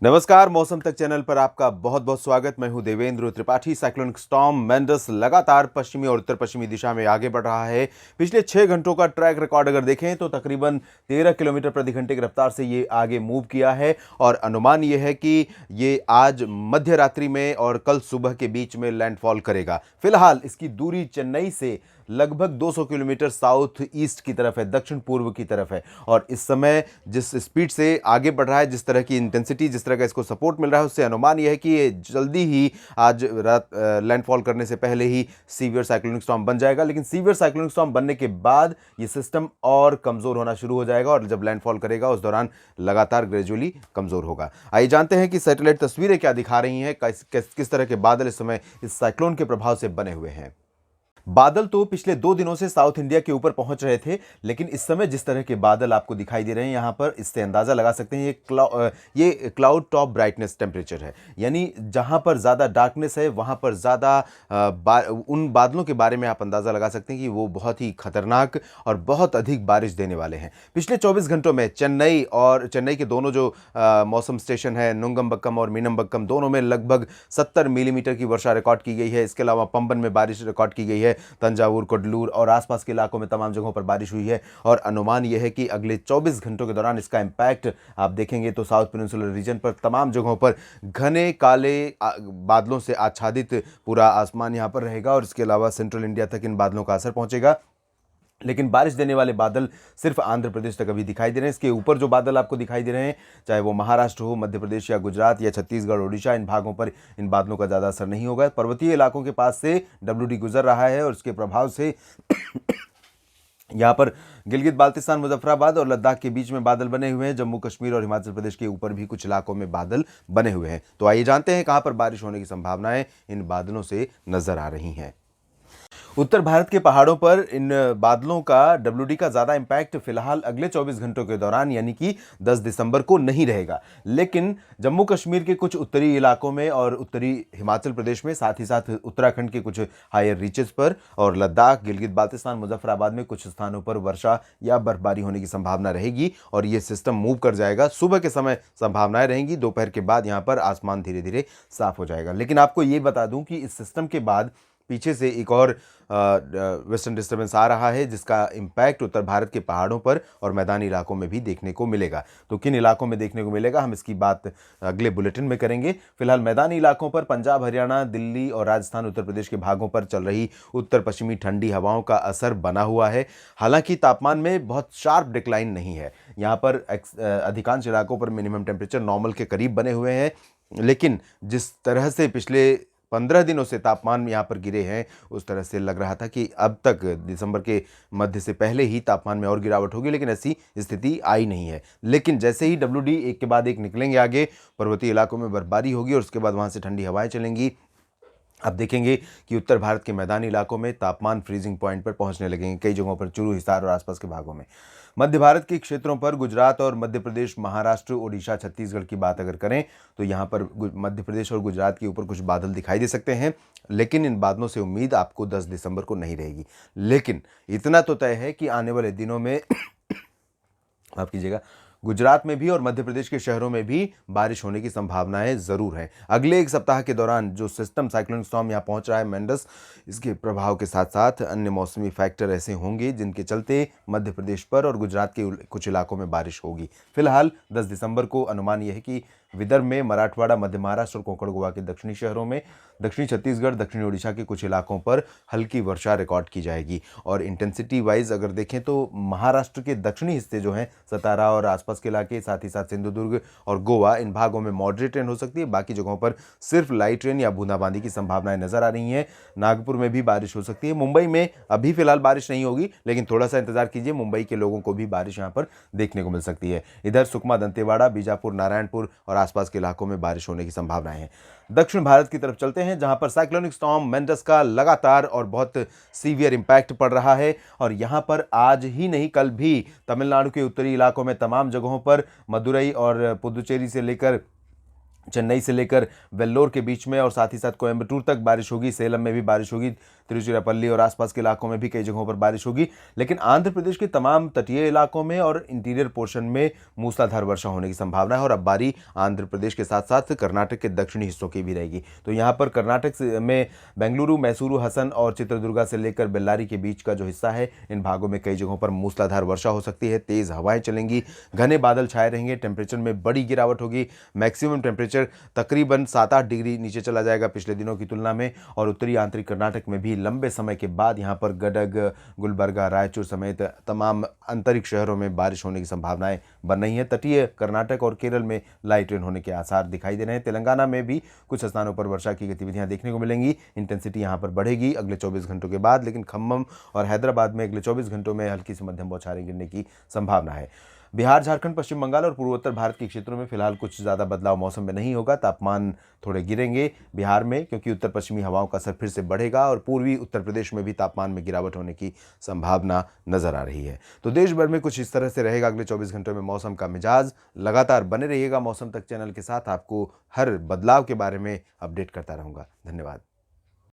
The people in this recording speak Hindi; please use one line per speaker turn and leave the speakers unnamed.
नमस्कार, मौसम तक चैनल पर आपका बहुत बहुत स्वागत। मैं हूं Devendra Tripathi. Cyclonic storm Mendes लगातार पश्चिमी और उत्तर पश्चिमी दिशा में आगे बढ़ रहा है। पिछले 6 घंटों का ट्रैक रिकॉर्ड अगर देखें तो तकरीबन 13 किलोमीटर प्रति घंटे की रफ्तार से ये आगे मूव किया है और अनुमान ये है कि ये आज मध्य रात्रि में और कल सुबह के बीच में लैंडफॉल करेगा। फिलहाल इसकी दूरी चेन्नई से लगभग 200 किलोमीटर साउथ ईस्ट की तरफ है, दक्षिण पूर्व की तरफ है। और इस समय जिस स्पीड से आगे बढ़ रहा है, जिस तरह की इंटेंसिटी, जिस तरह का इसको सपोर्ट मिल रहा है, उससे अनुमान यह है कि ये जल्दी ही आज रात लैंडफॉल करने से पहले ही सीवियर साइक्लोनिक स्टॉर्म बन जाएगा। लेकिन सीवियर साइक्लोनिक स्टॉर्म बनने के बाद ये सिस्टम और कमजोर होना शुरू हो जाएगा और जब लैंडफॉल करेगा उस दौरान लगातार ग्रेजुअली कमजोर होगा। आइए जानते हैं कि सैटेलाइट तस्वीरें क्या दिखा रही हैं, किस तरह के बादल इस समय इस साइक्लोन के प्रभाव से बने हुए हैं। बादल तो पिछले 2 दिनों से साउथ इंडिया के ऊपर पहुंच रहे थे, लेकिन इस समय जिस तरह के बादल आपको दिखाई दे रहे हैं यहां पर, इससे अंदाजा लगा सकते हैं ये क्लाउड टॉप ब्राइटनेस टेम्परेचर है। यानी जहां पर ज्यादा डार्कनेस है वहां पर ज्यादा उन बादलों के बारे में आप अंदाजा लगा सकते हैं कि वो बहुत ही खतरनाक और बहुत अधिक बारिश देने वाले हैं। पिछले 24 घंटों में चेन्नई के दोनों जो मौसम स्टेशन है, नुंगमबक्कम और मीनमबक्कम, दोनों में लगभग 70 मिलीमीटर की वर्षा रिकॉर्ड की गई है। इसके अलावा पंबन में बारिश रिकॉर्ड की गई है। तंजावुर, कोडलूर और आसपास के इलाकों में तमाम जगहों पर बारिश हुई है और अनुमान यह है कि अगले 24 घंटों के दौरान इसका इंपैक्ट आप देखेंगे तो साउथ पेनिनसुलर रीजन पर तमाम जगहों पर घने काले बादलों से आच्छादित पूरा आसमान यहां पर रहेगा और इसके अलावा सेंट्रल इंडिया तक इन बादलों का असर पहुंचेगा। लेकिन बारिश देने वाले बादल सिर्फ आंध्र प्रदेश तक अभी दिखाई दे रहे हैं। इसके ऊपर जो बादल आपको दिखाई दे रहे हैं, चाहे वो महाराष्ट्र हो, मध्य प्रदेश या गुजरात या छत्तीसगढ़, ओडिशा, इन भागों पर इन बादलों का ज़्यादा असर नहीं होगा। पर्वतीय इलाकों के पास से डब्ल्यूडी गुजर रहा है और उसके प्रभाव से यहाँ पर गिलगित बाल्तिस्तान, मुजफ्फराबाद और लद्दाख के बीच में बादल बने हुए हैं। जम्मू कश्मीर और हिमाचल प्रदेश के ऊपर भी कुछ इलाकों में बादल बने हुए हैं। तो आइए जानते हैं कहाँ पर बारिश होने की संभावनाएं इन बादलों से नजर आ रही हैं। उत्तर भारत के पहाड़ों पर इन बादलों का डब्ल्यूडी का ज़्यादा इंपैक्ट फिलहाल अगले 24 घंटों के दौरान यानी कि 10 दिसंबर को नहीं रहेगा। लेकिन जम्मू कश्मीर के कुछ उत्तरी इलाकों में और उत्तरी हिमाचल प्रदेश में, साथ ही साथ उत्तराखंड के कुछ हायर रीचेस पर और लद्दाख, गिलगित बाल्तिस्तान, मुजफ्फराबाद में कुछ स्थानों पर वर्षा या बर्फबारी होने की संभावना रहेगी और ये सिस्टम मूव कर जाएगा। सुबह के समय संभावनाएं रहेंगी, दोपहर के बाद यहाँ पर आसमान धीरे धीरे साफ हो जाएगा। लेकिन आपको ये बता दूं कि इस सिस्टम के बाद पीछे से एक और वेस्टर्न डिस्टर्बेंस आ रहा है जिसका इम्पैक्ट उत्तर भारत के पहाड़ों पर और मैदानी इलाकों में भी देखने को मिलेगा। तो किन इलाकों में देखने को मिलेगा, हम इसकी बात अगले बुलेटिन में करेंगे। फिलहाल मैदानी इलाकों पर पंजाब, हरियाणा, दिल्ली और राजस्थान, उत्तर प्रदेश के भागों पर चल रही उत्तर पश्चिमी ठंडी हवाओं का असर बना हुआ है। हालांकि तापमान में बहुत शार्प डिक्लाइन नहीं है। यहाँ पर अधिकांश इलाकों पर मिनिमम टेम्परेचर नॉर्मल के करीब बने हुए हैं। लेकिन जिस तरह से पिछले 15 दिनों से तापमान यहाँ पर गिरे हैं, उस तरह से लग रहा था कि अब तक दिसंबर के मध्य से पहले ही तापमान में और गिरावट होगी, लेकिन ऐसी स्थिति आई नहीं है। लेकिन जैसे ही डब्ल्यूडी एक के बाद एक निकलेंगे आगे, पर्वतीय इलाकों में बर्फबारी होगी और उसके बाद वहाँ से ठंडी हवाएं चलेंगी। अब देखेंगे कि उत्तर भारत के मैदानी इलाकों में तापमान फ्रीजिंग पॉइंट पर पहुंचने लगेंगे, कई जगहों पर चूरू, हिसार और आसपास के भागों में। मध्य भारत के क्षेत्रों पर गुजरात और मध्य प्रदेश, महाराष्ट्र, ओडिशा, छत्तीसगढ़ की बात अगर करें तो यहाँ पर मध्य प्रदेश और गुजरात के ऊपर कुछ बादल दिखाई दे सकते हैं। लेकिन इन बादलों से उम्मीद आपको 10 दिसंबर को नहीं रहेगी। लेकिन इतना तो तय है कि आने वाले दिनों में माफ कीजिएगा, गुजरात में भी और मध्य प्रदेश के शहरों में भी बारिश होने की संभावनाएं जरूर हैं। अगले एक सप्ताह के दौरान जो सिस्टम साइक्लोनिक स्टॉर्म यहाँ पहुंच रहा है मेंडस, इसके प्रभाव के साथ साथ अन्य मौसमी फैक्टर ऐसे होंगे जिनके चलते मध्य प्रदेश पर और गुजरात के कुछ इलाकों में बारिश होगी। फिलहाल 10 दिसंबर को अनुमान यह है कि विदर्भ में, मराठवाड़ा, मध्य महाराष्ट्र और कोंकण गोवा के दक्षिणी शहरों में, दक्षिणी छत्तीसगढ़, दक्षिणी ओडिशा के कुछ इलाकों पर हल्की वर्षा रिकॉर्ड की जाएगी। और इंटेंसिटी वाइज अगर देखें तो महाराष्ट्र के दक्षिणी हिस्से जो हैं, सतारा और आसपास के इलाके, साथ ही साथ सिंधुदुर्ग और गोवा, इन भागों में मॉडरेट रेन हो सकती है। बाकी जगहों पर सिर्फ लाइट रेन या बूंदाबांदी की संभावनाएं नजर आ रही हैं। नागपुर में भी बारिश हो सकती है। मुंबई में अभी फिलहाल बारिश नहीं होगी, लेकिन थोड़ा सा इंतजार कीजिए, मुंबई के लोगों को भी बारिश यहाँ पर देखने को मिल सकती है। इधर सुकमा, दंतेवाड़ा, बीजापुर, नारायणपुर और आसपास के इलाकों में बारिश होने की संभावनाएं हैं। दक्षिण भारत की तरफ चलते हैं, जहां पर साइक्लोनिक स्टॉर्म मेंडस का लगातार और बहुत सीवियर इंपैक्ट पड़ रहा है और यहां पर आज ही नहीं कल भी तमिलनाडु के उत्तरी इलाकों में तमाम जगहों पर, मदुरई और पुदुचेरी से लेकर चेन्नई से लेकर वेल्लोर के बीच में और साथ ही साथ कोयंबटूर तक बारिश होगी। सेलम में भी बारिश होगी। तिरुचिरापल्ली और आसपास के इलाकों में भी कई जगहों पर बारिश होगी। लेकिन आंध्र प्रदेश के तमाम तटीय इलाकों में और इंटीरियर पोर्शन में मूसलाधार वर्षा होने की संभावना है और अब बारी आंध्र प्रदेश के साथ साथ कर्नाटक के दक्षिणी हिस्सों की भी रहेगी। तो यहाँ पर कर्नाटक में बेंगलुरु, मैसूरू, हसन और चित्रदुर्गा से लेकर बेल्लारी के बीच का जो हिस्सा है, इन भागों में कई जगहों पर मूसलाधार वर्षा हो सकती है। तेज हवाएं चलेंगी, घने बादल छाए रहेंगे, टेम्परेचर में बड़ी गिरावट होगी। मैक्सिमम टेम्परेचर तकरीबन 7-8 डिग्री नीचे चला जाएगा पिछले दिनों की तुलना में। और उत्तरी आंतरिक कर्नाटक में भी लंबे समय के बाद यहां पर गदग, गुलबर्गा, रायचूर समेत तमाम आंतरिक शहरों में बारिश होने की संभावनाएं बन रही हैं। तटीय कर्नाटक और केरल में लाइट रेन होने के आसार दिखाई दे रहे हैं। तेलंगाना में भी कुछ स्थानों पर वर्षा की गतिविधियां देखने को मिलेंगी। इंटेंसिटी यहां पर बढ़ेगी अगले 24 घंटों के बाद, लेकिन खम्मम और हैदराबाद में अगले 24 घंटों में हल्की से मध्यम बौछारें गिरने की संभावना है। बिहार, झारखंड, पश्चिम बंगाल और पूर्वोत्तर भारत के क्षेत्रों में फिलहाल कुछ ज़्यादा बदलाव मौसम में नहीं होगा। तापमान थोड़े गिरेंगे बिहार में, क्योंकि उत्तर पश्चिमी हवाओं का असर फिर से बढ़ेगा और पूर्वी उत्तर प्रदेश में भी तापमान में गिरावट होने की संभावना नजर आ रही है। तो देश भर में कुछ इस तरह से रहेगा अगले 24 घंटों में मौसम का मिजाज। लगातार बने रहिएगा मौसम तक चैनल के साथ, आपको हर बदलाव के बारे में अपडेट करता रहूँगा। धन्यवाद।